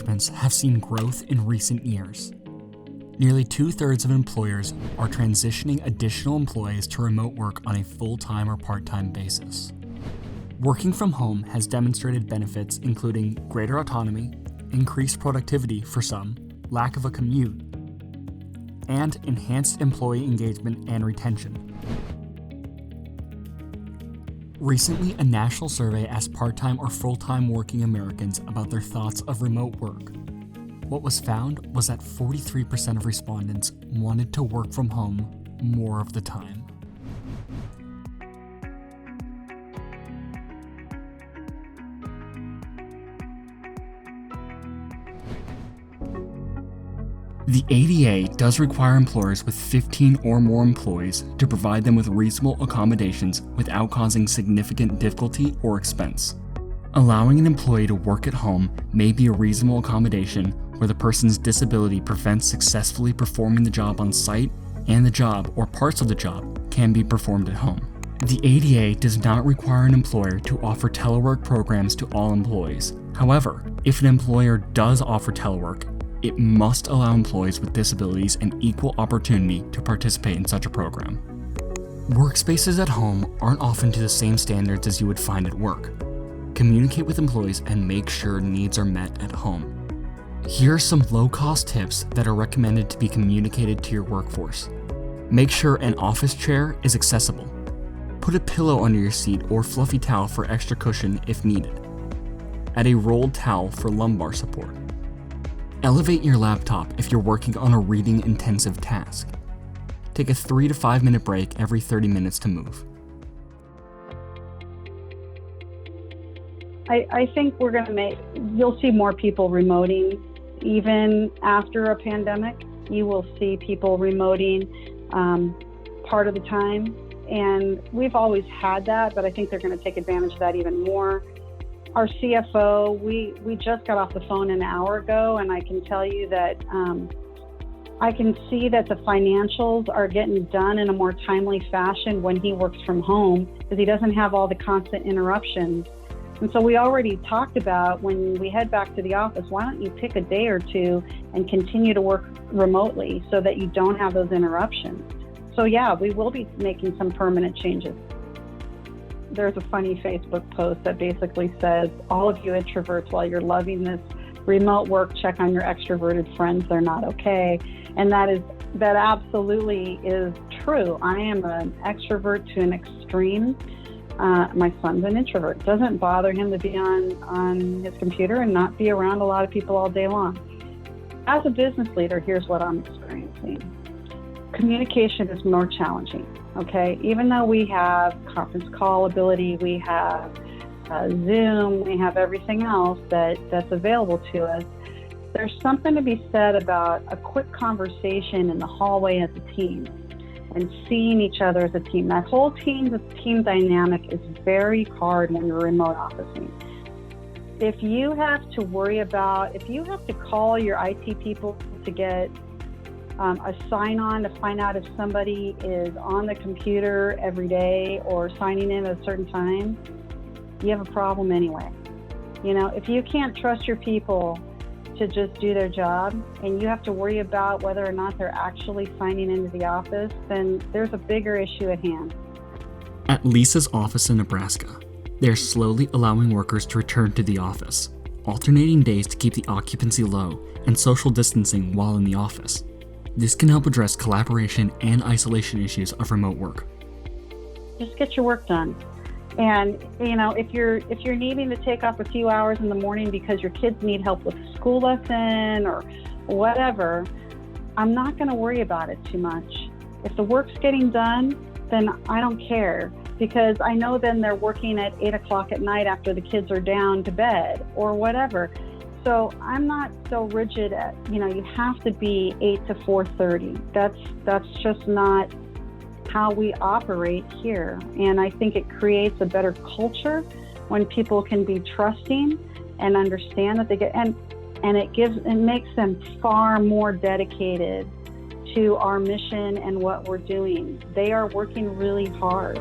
establishments have seen growth in recent years. Nearly 2/3 of employers are transitioning additional employees to remote work on a full-time or part-time basis. Working from home has demonstrated benefits including greater autonomy, increased productivity for some, lack of a commute, and enhanced employee engagement and retention. Recently, a national survey asked part-time or full-time working Americans about their thoughts of remote work. What was found was that 43% of respondents wanted to work from home more of the time. The ADA does require employers with 15 or more employees to provide them with reasonable accommodations without causing significant difficulty or expense. Allowing an employee to work at home may be a reasonable accommodation where the person's disability prevents successfully performing the job on site and the job or parts of the job can be performed at home. The ADA does not require an employer to offer telework programs to all employees. However, if an employer does offer telework, it must allow employees with disabilities an equal opportunity to participate in such a program. Workspaces at home aren't often to the same standards as you would find at work. Communicate with employees and make sure needs are met at home. Here are some low-cost tips that are recommended to be communicated to your workforce. Make sure an office chair is accessible. Put a pillow under your seat or fluffy towel for extra cushion if needed. Add a rolled towel for lumbar support. Elevate your laptop if you're working on a reading-intensive task. Take a 3 to 5 minute break every 30 minutes to move. I think you'll see more people remoting even after a pandemic. You will see people remoting part of the time. And we've always had that, but I think they're going to take advantage of that even more. Our CFO, we just got off the phone an hour ago, and I can tell you that I can see that the financials are getting done in a more timely fashion when he works from home because he doesn't have all the constant interruptions. And so we already talked about when we head back to the office, why don't you pick a day or two and continue to work remotely so that you don't have those interruptions. So yeah, we will be making some permanent changes. There's a funny Facebook post that basically says, all of you introverts, while you're loving this remote work, check on your extroverted friends, they're not okay. And that absolutely is true. I am an extrovert to an extreme. My son's an introvert. It doesn't bother him to be on his computer and not be around a lot of people all day long. As a business leader, here's what I'm experiencing. Communication is more challenging, okay? Even though we have conference call ability, we have Zoom, we have everything else that's available to us, there's something to be said about a quick conversation in the hallway as a team and seeing each other as a team. That whole team dynamic is very hard when you're remote officing. If you have to call your IT people to get a sign-on to find out if somebody is on the computer every day or signing in at a certain time, you have a problem anyway. You know, if you can't trust your people to just do their job and you have to worry about whether or not they're actually signing into the office, then there's a bigger issue at hand. At Lisa's office in Nebraska, they're slowly allowing workers to return to the office, alternating days to keep the occupancy low and social distancing while in the office. This can help address collaboration and isolation issues of remote work. Just get your work done. And you know, if you're needing to take off a few hours in the morning because your kids need help with a school lesson or whatever, I'm not going to worry about it too much. If the work's getting done, then I don't care, because I know then they're working at 8 o'clock at night after the kids are down to bed or whatever. So I'm not so rigid at, you have to be 8 to 4:30. That's just not how we operate here. And I think it creates a better culture when people can be trusting and understand that they get, and it makes them far more dedicated to our mission and what we're doing. They are working really hard.